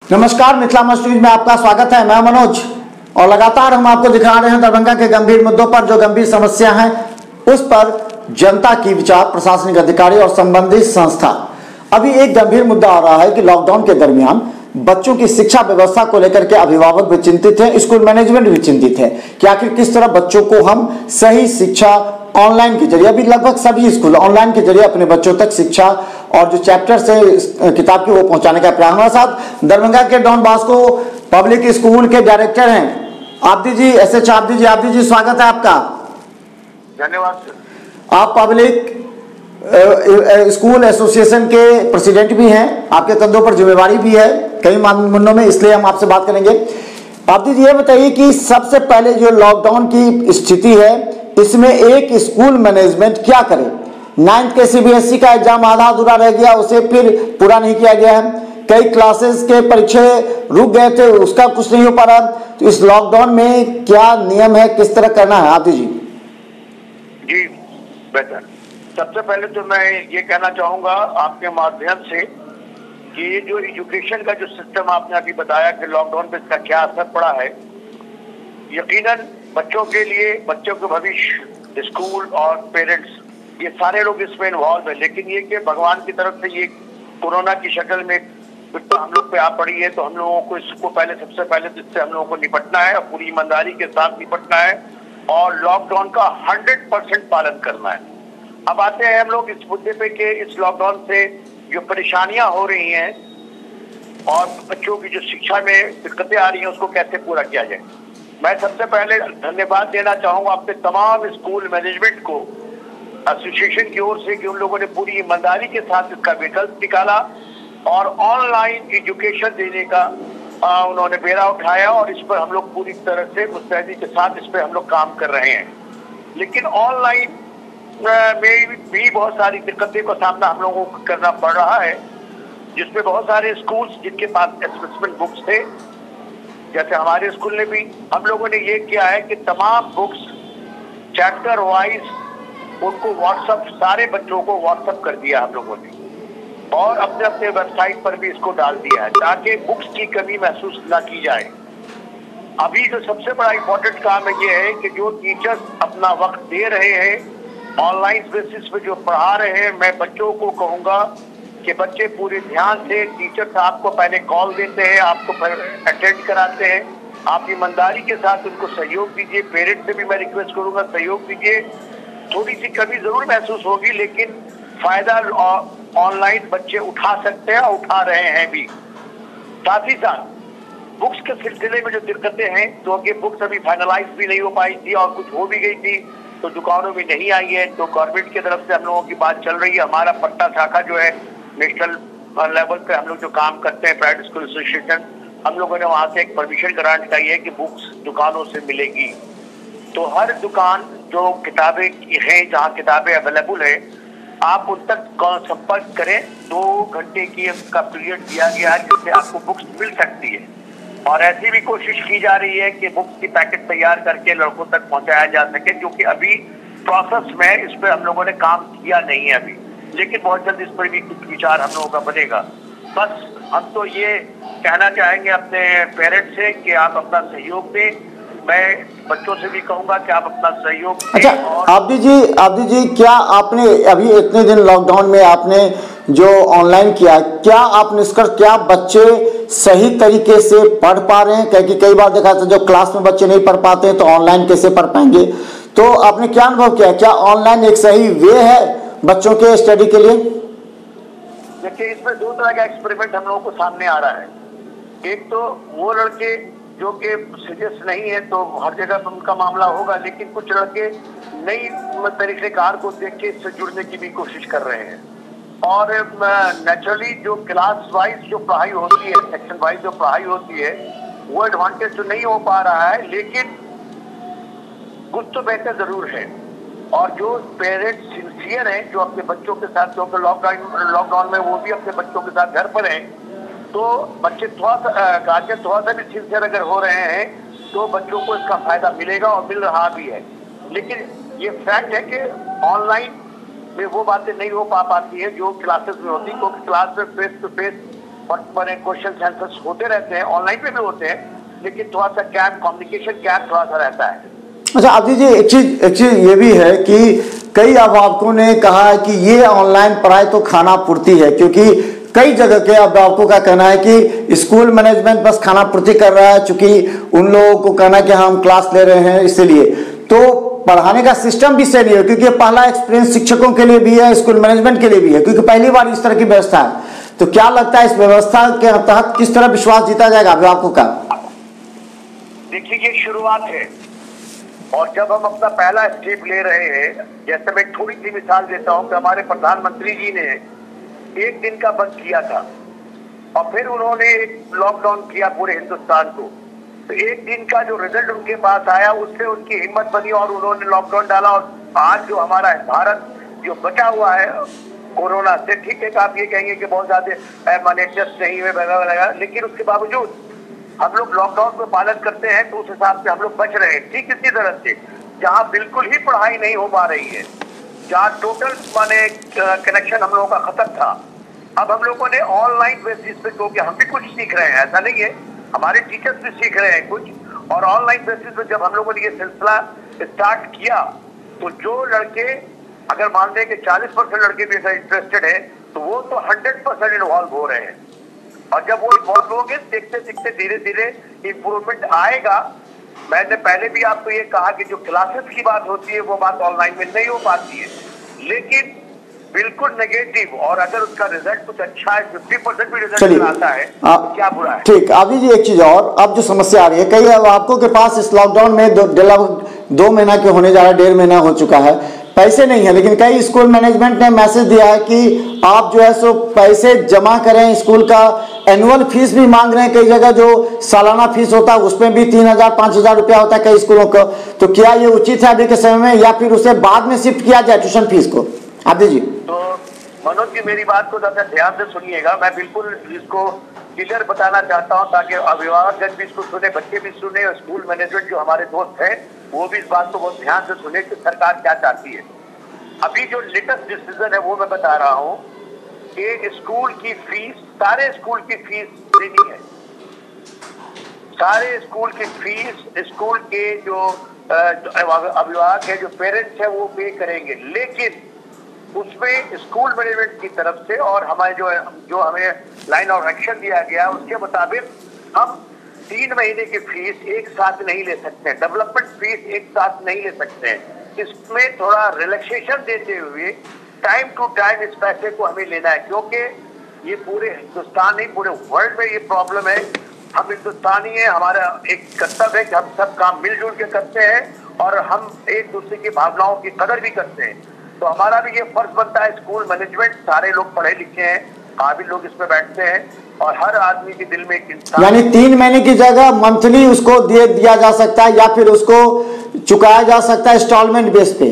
नमस्कार, Mithila must news में आपका स्वागत है। मैं मनोज और लगातार हम आपको दिखा रहे हैं दरभंगा के गंभीर मुद्दों पर, जो गंभीर समस्या है उस पर जनता की विचार, प्रशासनिक अधिकारी और संबंधित संस्था। अभी एक गंभीर मुद्दा आ रहा है कि लॉकडाउन के दरमियान बच्चों की शिक्षा व्यवस्था को लेकर के अभिभावक भी चिंतित हैं, स्कूल मैनेजमेंट भी चिंतित है कि आखिर किस तरह बच्चों को हम सही शिक्षा ऑनलाइन के जरिए, अभी लगभग सभी स्कूल ऑनलाइन के जरिए अपने बच्चों तक शिक्षा और जो चैप्टर्स है किताब के वो पहुंचाने का प्रयास। हमारे साथ दरभंगा के डॉन बॉस्को पब्लिक स्कूल के डायरेक्टर हैं आब्दी जी, SH आब्दी जी। आब्दी जी, स्वागत है आपका। धन्यवाद सर। आप पब्लिक स्कूल एसोसिएशन के प्रेसिडेंट भी हैं, आपके कंधों पर जिम्मेवारी भी है कई मामलों में, इसलिए हम आपसे बात करेंगे। आब्दी जी, ये बताइए कि सबसे पहले जो लॉकडाउन की स्थिति है इसमें एक स्कूल मैनेजमेंट क्या करे? 9th के CBSE का एग्जाम आधा अधूरा रह गया, उसे फिर पूरा नहीं किया गया है, कई क्लासेस के परीक्षा रुक गए थे, उसका कुछ नहीं हो पा रहा। तो इस लॉकडाउन में क्या नियम है, किस तरह करना है आब्दी जी? जी बेहतर। सबसे पहले तो मैं ये कहना चाहूंगा आपके माध्यम से कि ये जो एजुकेशन का जो सिस्टम आपने अभी बताया कि लॉकडाउन पे इसका क्या असर पड़ा है, यकीनन बच्चों के लिए, बच्चों के भविष्य, स्कूल और पेरेंट्स, ये सारे लोग इसमें इन्वॉल्व है। लेकिन ये कि भगवान की तरफ से ये कोरोना की शक्ल में तो हम लोग पे आ पड़ी है, तो हम लोगों को इसको पहले, सबसे पहले तो इससे हम लोगों को निपटना है और पूरी ईमानदारी के साथ निपटना है और लॉकडाउन का 100% पालन करना है। अब आते हैं हम लोग इस मुद्दे पे कि इस लॉकडाउन से जो परेशानियां हो रही हैं और बच्चों की जो शिक्षा में दिक्कतें आ रही हैं उसको कैसे पूरा किया जाए। मैं सबसे पहले धन्यवाद देना चाहूंगा अपने तमाम स्कूल मैनेजमेंट को, एसोसिएशन की ओर से, कि उन लोगों ने पूरी ईमानदारी के साथ इसका विकल्प निकाला और ऑनलाइन एजुकेशन देने का उन्होंने बेड़ा उठाया और इस पर हम लोग पूरी तरह से मुस्तैदी के साथ इस पर हम लोग काम कर रहे हैं। लेकिन ऑनलाइन में भी बहुत सारी दिक्कतें का सामना हम लोगों को करना पड़ रहा है, जिसमें बहुत सारे स्कूल्स जिनके पास असेसमेंट बुक्स थे, जैसे हमारे स्कूल ने भी, हम लोगों ने ये किया है कि तमाम बुक्स चैप्टर वाइज उनको व्हाट्सएप, सारे बच्चों को व्हाट्सएप कर दिया हम लोगों ने और अपने अपने वेबसाइट पर भी इसको डाल दिया है ताकि बुक्स की कमी महसूस ना की जाए। अभी जो सबसे बड़ा इम्पोर्टेंट काम है ये है कि जो टीचर्स अपना वक्त दे रहे हैं ऑनलाइन बेसिस पे जो पढ़ा रहे हैं, मैं बच्चों को कहूँगा कि बच्चे पूरे ध्यान से, टीचर्स आपको पहले कॉल देते हैं, आपको अटेंड कराते हैं, आप ईमानदारी के साथ उनको सहयोग दीजिए। पेरेंट्स से भी मैं रिक्वेस्ट करूँगा सहयोग दीजिए। थोड़ी सी कमी जरूर महसूस होगी लेकिन फायदा ऑनलाइन बच्चे उठा सकते हैं और उठा रहे हैं भी। साथ ही साथ बुक्स के सिलसिले में जो दिक्कतें हैं, तो ये बुक्स अभी फाइनलाइज भी नहीं हो पाई थी और कुछ हो भी गई थी तो दुकानों में नहीं आई है, तो गवर्नमेंट की तरफ से हम लोगों की बात चल रही है। हमारा पट्टा शाखा जो है नेशनल लेवल पे हम लोग जो काम करते हैं, प्राइवेट स्कूल एसोसिएशन, हम लोगों ने वहाँ से एक परमिशन ग्रांट कराई है कि बुक्स दुकानों से मिलेगी। तो हर दुकान जो किताबें हैं, जहाँ किताबें अवेलेबल है, आप उन तक संपर्क करें। 2 घंटे की का पीरियड दिया गया है जिससे आपको बुक्स मिल सकती है और ऐसी भी कोशिश की जा रही है कि बुक्स की पैकेट तैयार करके लड़कों तक पहुंचाया जा सके, जो कि अभी प्रोसेस में, इस पर हम लोगों ने काम किया नहीं है अभी, लेकिन बहुत जल्द इस पर भी कुछ विचार हम लोगों का बनेगा। बस हम तो ये कहना चाहेंगे अपने पेरेंट्स से कि आप अपना सहयोग दें। मैं बच्चों से भी कहूंगा कि आप अपना सहयोग दें। अच्छा आब्दी जी, क्या आपने अभी इतने दिन लॉकडाउन में आपने जो ऑनलाइन किया, क्या आप निष्कर्ष, क्या बच्चे सही तरीके से पढ़ पा रहे हैं? क्योंकि कई बार देखा था जो क्लास में बच्चे नहीं पढ़ पाते हैं तो ऑनलाइन कैसे पढ़ पाएंगे? तो आपने क्या अनुभव किया, क्या ऑनलाइन एक सही वे है बच्चों के स्टडी के लिए? देखिए, इसमें 2 तरह का एक्सपेरिमेंट हम लोगों को सामने आ रहा है। एक तो वो लड़के जो कि सीरियस नहीं है तो हर जगह पर उनका मामला होगा, लेकिन कुछ लड़के नई तरीकेकार को देख के इससे जुड़ने की भी कोशिश कर रहे हैं और नेचुरली जो क्लास वाइज जो पढ़ाई होती है, सेक्शन वाइज जो पढ़ाई होती है, वो एडवांटेज तो नहीं हो पा रहा है, लेकिन कुछ तो बेहतर जरूर है। और जो पेरेंट्स सिंसियर हैं, जो अपने बच्चों के साथ, जो लॉकडाउन में वो भी अपने बच्चों के साथ घर पर हैं, तो बच्चे थोड़ा सा, गार्जियन थोड़ा सा भी सिंसियर अगर हो रहे हैं तो बच्चों को इसका फायदा मिलेगा और मिल रहा भी है। लेकिन ये फैक्ट है कि ऑनलाइन में वो बातें नहीं हो पाती है जो क्लासेस में होती, क्योंकि क्लास में फेस टू फेस बड़े क्वेश्चन आंसर्स होते रहते हैं, ऑनलाइन पे भी होते हैं, लेकिन थोड़ा सा गैप, कम्युनिकेशन गैप थोड़ा सा रहता है। अच्छा आप जी, एक चीज ये भी है कि कई अभिभावकों ने कहा है कि ये ऑनलाइन पढ़ाई तो खाना पूर्ति है, क्योंकि कई जगह के अभिभावकों का कहना है कि स्कूल मैनेजमेंट बस खाना पूर्ति कर रहा है, चूंकि उन लोगों को कहना है कि हम क्लास ले रहे हैं इसलिए, तो पढ़ाने का सिस्टम भी सही है, क्योंकि पहला एक्सपीरियंस शिक्षकों के लिए भी है, स्कूल मैनेजमेंट के लिए भी है, क्योंकि पहली बार इस तरह की व्यवस्था है। तो क्या लगता है इस व्यवस्था के तहत किस तरह विश्वास जीता जाएगा अभिभावकों का? देखिए ये शुरुआत है, और जब हम अपना पहला स्टेप ले रहे हैं, जैसे मैं थोड़ी सी मिसाल देता हूं कि हमारे प्रधानमंत्री जी ने एक दिन का बंद किया था और फिर उन्होंने लॉकडाउन किया पूरे हिंदुस्तान को, तो एक दिन का जो रिजल्ट उनके पास आया उससे उनकी हिम्मत बनी और उन्होंने लॉकडाउन डाला। और आज जो हमारा भारत जो बचा हुआ है कोरोना से, ठीक है आप ये कहेंगे कि बहुत ज्यादा मैनेजर्स नहीं हुए वगैरह, लेकिन उसके बावजूद हम लोग लॉकडाउन को पालन करते हैं, तो उस हिसाब से हम लोग बच रहे हैं। ठीक इसी तरह से जहां बिल्कुल ही पढ़ाई नहीं हो पा रही है, जहां टोटल माने कनेक्शन हम लोगों का खत्म था, अब हम लोगों ने ऑनलाइन बेसिस पे, क्योंकि हम भी कुछ सीख रहे हैं, ऐसा नहीं है, हमारे टीचर्स भी सीख रहे हैं कुछ, और ऑनलाइन बेसिस पे जब हम लोगों ने ये सिलसिला स्टार्ट किया, तो जो लड़के अगर मान लें कि 40% लड़के भी ऐसा इंटरेस्टेड है, तो वो तो 100% इन्वॉल्व हो रहे हैं। और जब वो इन्वॉल्व होंगे, देखते देखते धीरे धीरे इंप्रूवमेंट आएगा। मैंने पहले भी आपको ये कहा कि जो क्लासेस की बात होती है वो बात ऑनलाइन में नहीं हो पाती है, लेकिन बिल्कुल नेगेटिव, और अगर उसका रिजल्ट कुछ अच्छा है, 50% भी रिजल्ट आता है, तो क्या बुरा है। ठीक, अभी जी एक चीज और, अब जो समस्या आ रही है, कई आपको के पास इस लॉकडाउन में 2 महीना के होने जा रहा है, 1.5 महीना हो चुका है, पैसे नहीं है, लेकिन कई स्कूल मैनेजमेंट ने मैसेज दिया है कि आप जो है सो पैसे जमा करें, स्कूल का एनुअल फीस भी मांग रहे हैं, कई जगह जो सालाना फीस होता है उसमें भी 3,000-5,000 रुपया होता है कई स्कूलों का। तो क्या ये उचित है अभी के समय में, या फिर उसे बाद में शिफ्ट किया जाए ट्यूशन फीस को? आप दीजिए। तो मनोज जी मेरी बात को ज्यादा ध्यान से सुनिएगा, मैं बिल्कुल इसको क्लियर बताना चाहता हूं ताकि अभिभावक भी इसको सुने, बच्चे भी सुने, और स्कूल मैनेजमेंट जो हमारे दोस्त हैं वो भी इस बात को बहुत ध्यान से सुने कि सरकार क्या चाहती है। अभी जो लेटेस्ट डिसीजन है वो मैं बता रहा हूं कि स्कूल की फीस, सारे स्कूल की फीस देनी है, सारे स्कूल की फीस स्कूल के जो अभिभावक है, जो पेरेंट्स है, वो पे करेंगे, लेकिन उसमें स्कूल मैनेजमेंट की तरफ से और हमारे जो हमें लाइन ऑफ एक्शन दिया गया उसके मुताबिक हम 3 महीने की फीस एक साथ नहीं ले सकते, डेवलपमेंट फीस एक साथ नहीं ले सकते। इसमें थोड़ा रिलैक्सेशन देते हुए टाइम टू टाइम इस पैसे को हमें लेना है, क्योंकि ये पूरे हिंदुस्तान नहीं पूरे वर्ल्ड में ये प्रॉब्लम है। हम हिंदुस्तानी है, हमारा एक कर्तव्य है कि हम सब काम मिलजुल के करते हैं और हम एक दूसरे की भावनाओं की कदर भी करते हैं। तो हमारा भी ये फर्ज बनता है, स्कूल मैनेजमेंट सारे लोग पढ़े लिखे हैं, काबिल लोग इसमें बैठते हैं, और हर आदमी के दिल में एक इंसान, यानी 3 महीने की जगह मंथली उसको दिया जा सकता है, या फिर उसको चुकाया जा सकता है इंस्टॉलमेंट बेस पे।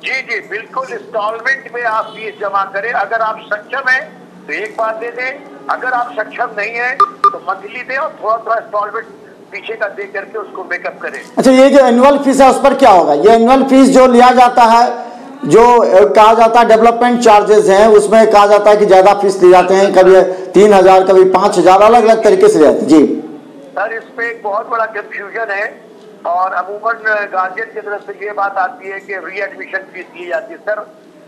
जी जी बिल्कुल, इंस्टॉलमेंट में आप फीस जमा करें। अगर आप सक्षम हैं तो एक बार दे दें, अगर आप सक्षम नहीं है तो मंथली दें, और थोड़ा थोड़ा इंस्टॉलमेंट पीछे का दे करके उसको मेकअप करें। अच्छा, ये जो एनुअल फीस है उस पर क्या होगा? ये एनुअल फीस जो लिया जाता है, जो कहा जाता है डेवलपमेंट चार्जेस हैं, उसमें कहा जाता है कि ज्यादा फीस लिए जाते हैं, कभी 3,000 कभी 5,000, अलग अलग तरीके से जाते हैं। जी सर, इस पे एक बहुत बड़ा कंफ्यूजन है, और अमूमन गार्जियन की तरफ से ये बात आती है कि री एडमिशन फीस ली जाती है। सर,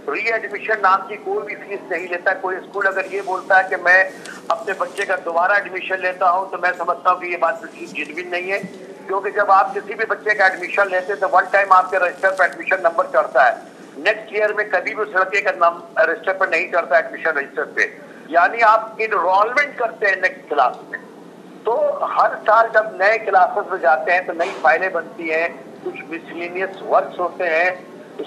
री एडमिशन नाम की कोई भी फीस नहीं लेता। कोई स्कूल अगर ये बोलता है कि मैं अपने बच्चे का दोबारा एडमिशन लेता हूं, तो मैं समझता हूं कि ये बात जेन्युइन नहीं है, क्योंकि जब आप किसी भी बच्चे का एडमिशन लेते हैं तो 1 टाइम आपके रजिस्टर पर एडमिशन नंबर चढ़ता है, नेक्स्ट ईयर में कभी भी उस लड़के का नाम रजिस्टर पर नहीं चढ़ता एडमिशन रजिस्टर पे, यानी आप इनरोलमेंट करते हैं नेक्स्ट क्लास में। तो हर साल जब नए क्लासेस में जाते हैं तो नई फाइलें बनती हैं, कुछ मिसलेनियस वर्क्स होते हैं,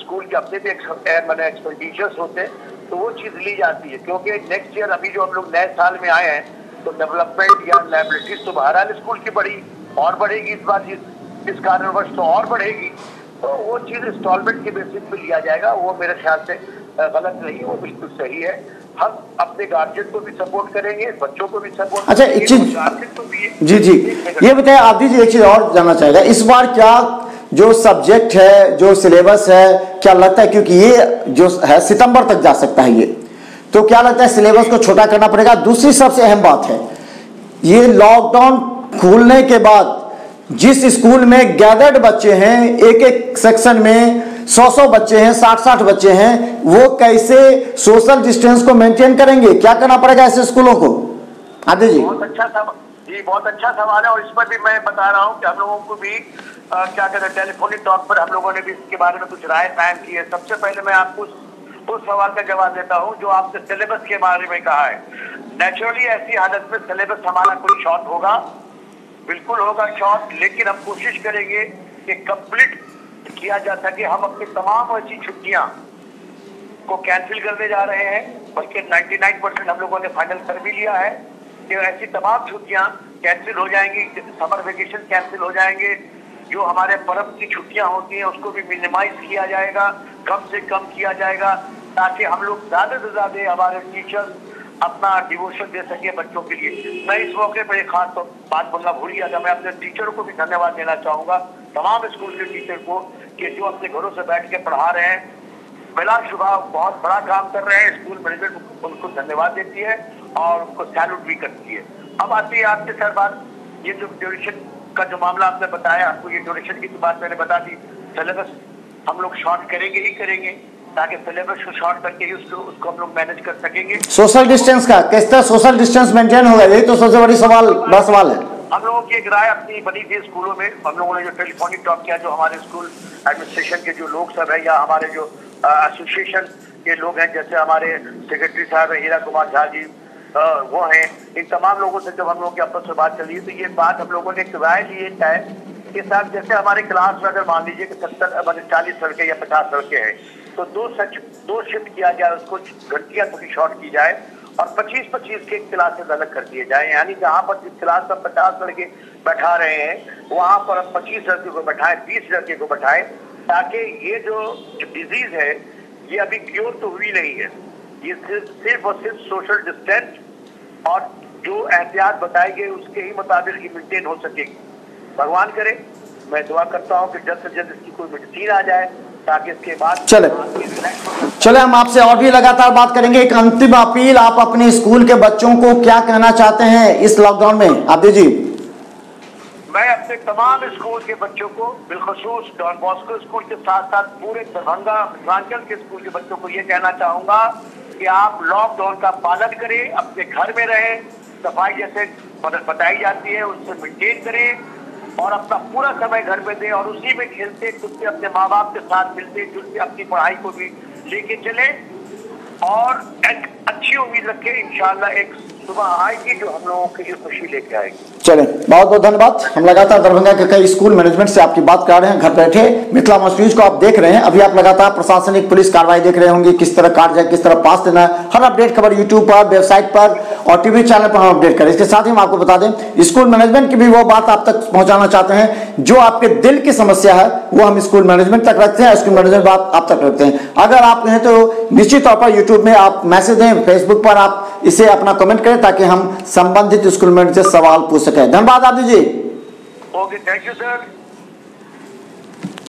स्कूल के अपने भी एक्सपेंडिचर्स होते हैं, तो वो चीज ली जाती है, क्योंकि नेक्स्ट ईयर अभी जो हम लोग नए साल में आए हैं तो डेवलपमेंट या लाइबिलिटीज तो बहरहाल स्कूल की बढ़ी और बढ़ेगी, इस बार इस कारणवश तो और बढ़ेगी, तो वो चीज इंस्टॉलमेंट के बेसिस पे लिया जाएगा। वो मेरे ख्याल से गलत नहीं, वो बिल्कुल सही है। हम अपने गार्जियन को भी सपोर्ट करेंगे, बच्चों को भी सपोर्ट अच्छा, करेंगे, एक चीज गार्जियन को भी। जी जी ये बताइए आप दीजिए, एक चीज और जानना चाहेगा, इस बार क्या जो सब्जेक्ट है, जो सिलेबस है, क्या लगता है, क्योंकि ये जो है सितंबर तक जा सकता है ये, तो क्या लगता है सिलेबस को छोटा करना पड़ेगा। दूसरी सबसे अहम बात है, ये लॉकडाउन खुलने के बाद जिस स्कूल में गैदर्ड बच्चे हैं, एक एक सेक्शन में 100 बच्चे हैं, 60 बच्चे हैं, वो कैसे सोशल डिस्टेंस को मेंटेन करेंगे, क्या करना पड़ेगा ऐसे स्कूलों को। आदित्य जी, बहुत अच्छा सवाल है, और इस पर भी मैं बता रहा हूँ कि हम लोगों को भी क्या कहते हैं, टेलीफोनिक टॉक पर हम लोगों ने भी इसके बारे में कुछ राय कायम की है। सबसे पहले मैं आपको उस सवाल का जवाब देता हूँ जो आपने सिलेबस के बारे में कहा है। नेचुरली ऐसी हालत में सिलेबस हमारा कोई शॉर्ट होगा, बिल्कुल होगा शॉर्ट, लेकिन हम कोशिश करेंगे कि कंप्लीट किया जा सके। हम अपनी तमाम ऐसी छुट्टियां को कैंसिल करने जा रहे हैं, बल्कि 99% हम लोगों ने फाइनल कर भी लिया है कि ऐसी तमाम छुट्टियां कैंसिल हो जाएंगी। समर वेकेशन कैंसिल हो जाएंगे, जो हमारे पर्व की छुट्टियां होती हैं उसको भी मिनिमाइज किया जाएगा, कम से कम किया जाएगा, ताकि हम लोग ज्यादा से ज्यादा हमारे टीचर्स अपना डिवोशन दे सके बच्चों के लिए। मैं इस मौके पर एक खास तो बात बोलना भूल गया था, मैं अपने टीचरों को भी धन्यवाद देना चाहूंगा, तमाम स्कूल के टीचर को, कि जो अपने घरों से बैठ के पढ़ा रहे हैं, बिला शुबह बहुत बड़ा काम कर रहे हैं। स्कूल मैनेजमेंट उनको धन्यवाद देती है और उनको सैल्यूट भी करती है। अब आती है आपके सर बात, ये जो ड्यूरेशन का जो मामला आपने बताया, आपको ये ड्यूरेशन की बात मैंने बता दी। सिलेबस हम लोग शॉर्ट करेंगे ही करेंगे, ताकि सिलेबस को शॉर्ट करके ही उसको हम लोग मैनेज कर सकेंगे। सोशल डिस्टेंस का किस तरह सोशल डिस्टेंस मेंटेन होगा, यही तो सबसे बड़ा सवाल है। हम लोगों की एक राय अपनी बनी थी स्कूलों में, हम लोगों ने जो टेलीफोनिक टॉक किया, जो हमारे स्कूल एडमिनिस्ट्रेशन के जो लोग सब है, या हमारे जो एसोसिएशन के लोग हैं, जैसे हमारे सेक्रेटरी साहब है हीरा कुमार झा जी, वो हैं, इन तमाम लोगों से जब हम लोगों की आपस में बात चली, तो ये बात हम लोगों ने एक राय ली है कि साहब, जैसे हमारे क्लास में अगर मान लीजिए कि 40 लड़के या 50 लड़के हैं, तो दो शिफ्ट किया जाए, उसको घंटियां थोड़ी शॉर्ट की जाए और 25-25 के क्लासेस अलग कर दिए जाए। यानी जहाँ पर जिस क्लास में 50 लड़के बैठा रहे हैं, वहां पर 25 लड़के को बैठाएं, 20 लड़के को बैठाएं, ताकि ये जो डिजीज है ये अभी क्योर तो हुई नहीं है, ये सिर्फ और सिर्फ सोशल डिस्टेंस और जो एहतियात बताई गई उसके ही मुताबिक ही मेंटेन हो सकेगी। भगवान करे, मैं दुआ करता हूँ कि जल्द से जल्द इसकी कोई मेडिसिन आ जाए, ताकि इसके बाद चले हम आपसे और भी लगातार बात करेंगे। एक अंतिम अपील, आप अपने स्कूल के बच्चों को क्या कहना चाहते हैं इस लॉकडाउन में, आदित्य जी। मैं अपने तमाम स्कूल के बच्चों को, बिलखसूस डॉन बॉस्को स्कूल के साथ साथ पूरे दरभंगा मिथिलांचल के स्कूल के बच्चों को ये कहना चाहूंगा कि आप लॉकडाउन का पालन करें, अपने घर में रहें, सफाई जैसे बताई जाती है उससे मेंटेन करें और अपना पूरा समय घर में दें और उसी में खेलते कूदते अपने माँ बाप के साथ मिलते जुलते अपनी पढ़ाई को भी लेके चले और एक अच्छी उम्मीद रखें। इंशाल्लाह एक सुबह आएगी जो हम लोगों के लिए खुशी लेके आएगी। चले, बहुत बहुत धन्यवाद। हम लगातार दरभंगा के कई स्कूल मैनेजमेंट से आपकी बात कर रहे हैं, घर बैठे मिथिला मस्ट न्यूज को आप देख रहे हैं। अभी आप लगातार प्रशासनिक पुलिस कार्रवाई देख रहे होंगे, किस तरह कार्य किस तरह पास देना है, हर अपडेट खबर यूट्यूब पर, वेबसाइट पर और टीवी चैनल पर हम अपडेट करें। इसके साथ ही हम आपको बता दें, स्कूल मैनेजमेंट की भी वो बात आप तक पहुंचाना चाहते हैं जो आपके दिल की समस्या है, वो हम स्कूल मैनेजमेंट तक रखते हैं, स्कूल मैनेजमेंट बात आप तक रखते हैं। अगर आप कहें तो निश्चित तौर पर यूट्यूब में आप मैसेज दें, फेसबुक पर आप इसे अपना कमेंट करें, ताकि हम संबंधित स्कूल मैनेजर से सवाल पूछ सकें। धन्यवाद Aditya ji. Okay, thank you sir.